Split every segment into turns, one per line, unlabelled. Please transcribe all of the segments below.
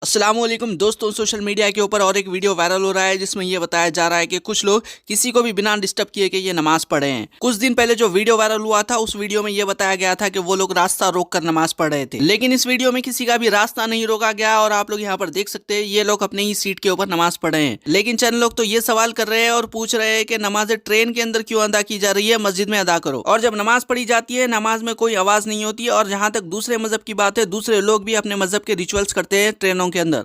السلام علیکم دوستوں، سوشل میڈیا کے اوپر اور ایک ویڈیو وائرل ہو رہا ہے جس میں یہ بتایا جا رہا ہے کہ کچھ لوگ کسی کو بھی بنا ڈسٹرب کیے کہ یہ نماز پڑھے ہیں۔ کچھ دن پہلے جو ویڈیو وائرل ہوا تھا اس ویڈیو میں یہ بتایا گیا تھا کہ وہ لوگ راستہ روک کر نماز پڑھ رہے تھے، لیکن اس ویڈیو میں کسی کا بھی راستہ نہیں روکا گیا اور آپ لوگ یہاں پر دیکھ سکتے ہیں یہ لوگ اپنے ہی سیٹ کے اوپر نماز پڑھ رہے ہیں۔ لیکن چند لوگ تو یہ سوال کر رہے ہیں اور پوچھ رہے ہیں کہ نماز ٹرین کے اندر کیوں ادا کی جا رہی ہے، مسجد میں ادا کرو۔ اور جب نماز پڑھی جاتی ہے نماز میں کوئی آواز نہیں ہوتی، اور جہاں تک دوسرے مذہب کی بات ہے دوسرے لوگ بھی اپنے مذہب کے ریچولز کرتے ہیں ٹرینوں کے اندر۔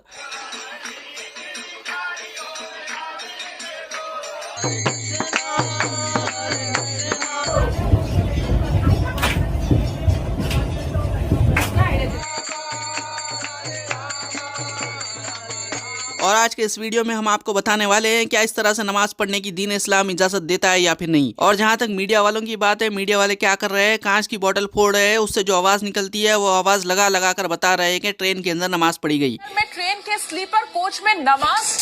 اور آج کے اس ویڈیو میں ہم آپ کو بتانے والے ہیں کیا اس طرح سے نماز پڑھنے کی دین اسلام اجازت دیتا ہے یا پھر نہیں۔ اور جہاں تک میڈیا والوں کی بات ہے، میڈیا والے کیا کر رہے ہیں، کانچ کی بوتل پھوڑ رہے ہیں، اس سے جو آواز نکلتی ہے وہ آواز لگا لگا کر بتا رہے ہیں کہ ٹرین کے اندر نماز پڑھی گئی۔
ٹرین کے سلیپر کوچ میں نماز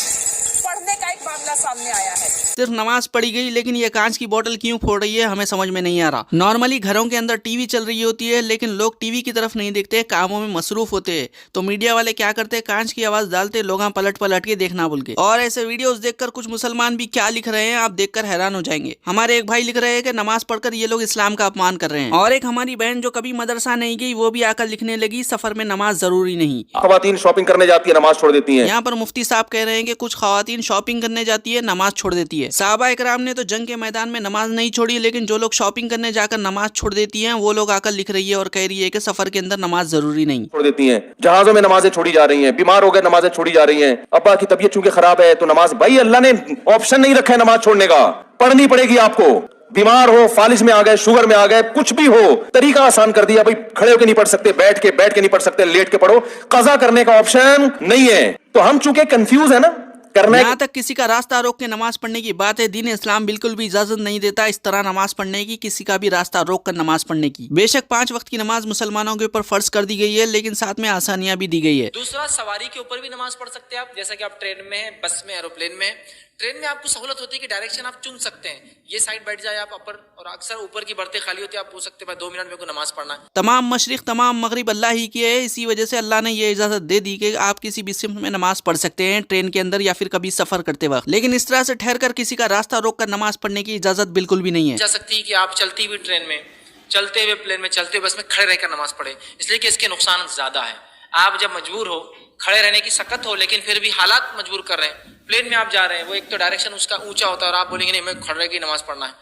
پڑھنے کا ایک معاملہ سامنے آیا ہے۔
صرف نماز پڑھی گئی، لیکن یہ کانچ کی بوتل کیوں پھوڑ رہی ہے ہمیں سمجھ میں نہیں آ رہا۔ نارملی گھروں کے اندر ٹی وی چل رہی ہوتی ہے لیکن لوگ ٹی وی کی طرف نہیں دیکھتے، کاموں میں مصروف ہوتے ہیں، تو میڈیا والے کیا کرتے، کانچ کی آواز ڈالتے، لوگاں پلٹ پلٹ کے دیکھنا بول کے۔ اور ایسے ویڈیوز دیکھ کر کچھ مسلمان بھی کیا لکھ رہے ہیں آپ دیکھ کر حیران ہو جائیں گے۔ ہمارے ایک بھائی لکھ رہے ہیں کہ نماز پڑھ کر یہ لوگ اسلام کا اپمان کر رہے ہیں، اور ایک ہماری بہن جو کبھی مدرسہ نہیں گئی وہ بھی آ کر لکھنے لگی سفر میں نماز ضروری نہیں۔
خواتین شاپنگ کرنے جاتی ہے نماز چھوڑ دیتی ہیں۔
یہاں پر مفتی صاحب کہہ رہے ہیں کہ کچھ خواتین شاپنگ کرنے جاتی ہے نماز چھوڑ دیتی ہے۔ صحابہ اکرام نے تو جنگ کے میدان میں نماز نہیں چھوڑی، لیکن جو لوگ شاپنگ کرنے جا کر نماز چھوڑ دیتی ہیں وہ لوگ آ کر لکھ رہی ہے اور کہہ رہی ہے کہ سفر کے اندر نماز ضروری نہیں۔
چھوڑ دیتی ہیں، جہازوں میں نمازیں چھوڑی جا رہی ہیں، بیمار ہو گئے نمازیں چھوڑی جا رہی ہیں، ابا کی طبیعت چونکہ خراب ہے تو نماز، بھائی اللہ نے آپشن نہیں رکھا ہے نماز چھوڑنے کا، پڑھنی پڑے گی آپ کو۔ بیمار ہو، فالج میں آ گئے، شوگر میں آ گئے، کچھ بھی ہو، طریقہ آسان کر دیا، بھائی کھڑے ہو کے نہیں پڑھ سکتے، بیٹھ کے نہیں پڑھ سکتے، لیٹ کے پڑھو، قضا کرنے کا آپشن نہیں ہے۔ تو ہم چونکہ کنفیوز ہے نا،
یہاں تک کسی کا راستہ روک کے نماز پڑھنے کی بات ہے، دین اسلام بالکل بھی اجازت نہیں دیتا اس طرح نماز پڑھنے کی، کسی کا بھی راستہ روک کر نماز پڑھنے کی۔ بے شک 5 وقت کی نماز مسلمانوں کے اوپر فرض کر دی گئی ہے، لیکن ساتھ میں آسانیاں بھی دی گئی ہے۔
دوسرا، سواری کے اوپر بھی نماز پڑھ سکتے ہیں آپ، جیسا کہ آپ ٹرین میں ہیں، بس میں، ایروپلین میں۔ ٹرین میں آپ کو سہولت ہوتی ہے کہ ڈائریکشن آپ چن سکتے ہیں، یہ سائڈ بیٹھ جائے آپ اپر، اور اکثر اوپر کی برتھیں خالی ہوتی ہے، آپ پوچھ سکتے ہیں 2 منٹ میں کوئی نماز پڑھنا ہے۔
تمام مشرق تمام مغرب اللہ ہی کی ہے، اسی وجہ سے اللہ نے یہ اجازت دے دی کہ آپ کسی بھی سمت میں نماز پڑھ سکتے ہیں ٹرین کے اندر یا پھر کبھی سفر کرتے وقت، لیکن اس طرح سے ٹھہر کر کسی کا راستہ روک کر نماز پڑھنے کی اجازت بالکل بھی نہیں ہے۔
جا سکتی ہے کہ آپ چلتی ہوئی ٹرین میں، چلتے ہوئے پلین میں، چلتے ہوئے بس میں کھڑے رہ کر نماز پڑھیں، اس لیے کہ اس کے نقصان زیادہ ہیں۔ آپ جب مجبور ہو، کھڑے رہنے کی سخت ہو، لیکن پھر بھی حالات مجبور کر رہے ہیں، پلین میں آپ جا رہے ہیں، وہ ایک تو ڈائریکشن اس کا اونچا ہوتا ہے اور آپ بولیں گے نہیں میں کھڑے رہ کے نماز پڑھنا ہے،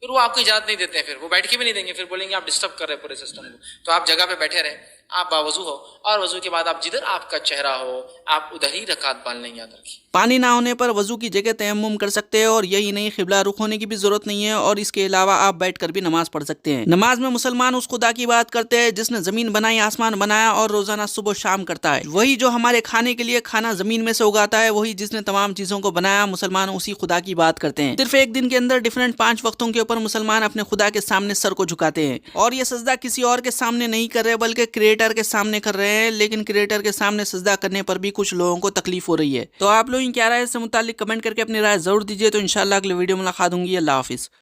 پھر وہ آپ کو اجازت نہیں دیتے ہیں، پھر وہ بیٹھ کے بھی نہیں دیں گے، پھر بولیں گے آپ ڈسٹرب کر رہے ہیں پورے سسٹم کو۔ تو آپ جگہ پہ بیٹھے رہیں، آپ باوضو ہو، اور وضو کے بعد آپ جدھر آپ کا چہرہ ہو آپ ادھر ہی رکعت پڑھ لیں، یاد رکھیے۔
پانی نہ ہونے پر وضو کی جگہ تیمم کر سکتے ہیں، اور یہی نہیں قبلہ رخ ہونے کی بھی ضرورت نہیں ہے، اور اس کے علاوہ آپ بیٹھ کر بھی نماز پڑھ سکتے ہیں۔ نماز میں مسلمان اس خدا کی بات کرتے ہیں جس نے زمین بنائی، آسمان بنایا اور روزانہ صبح و شام کرتا ہے، وہی جو ہمارے کھانے کے لیے کھانا زمین میں سے اگاتا ہے، وہی جس نے تمام چیزوں کو بنایا، مسلمان اسی خدا کی بات کرتے ہیں۔ صرف ایک دن کے اندر ڈیفرنٹ 5 وقتوں کے اوپر مسلمان اپنے خدا کے سامنے سر کو جھکاتے ہیں، اور یہ سجدہ کسی اور کے سامنے نہیں کر رہے بلکہ کریٹر کے سامنے کر رہے ہیں، لیکن کریٹر کے سامنے سجدہ کرنے پر بھی کچھ لوگوں کو تکلیف ہو رہی ہے۔ تو آپ لوگ کیا رائے اس سے متعلق کمنٹ کر کے اپنی رائے ضرور دیجیے، تو انشاءاللہ اگلے ویڈیو میں ملاقات ہوں گی۔ اللہ حافظ۔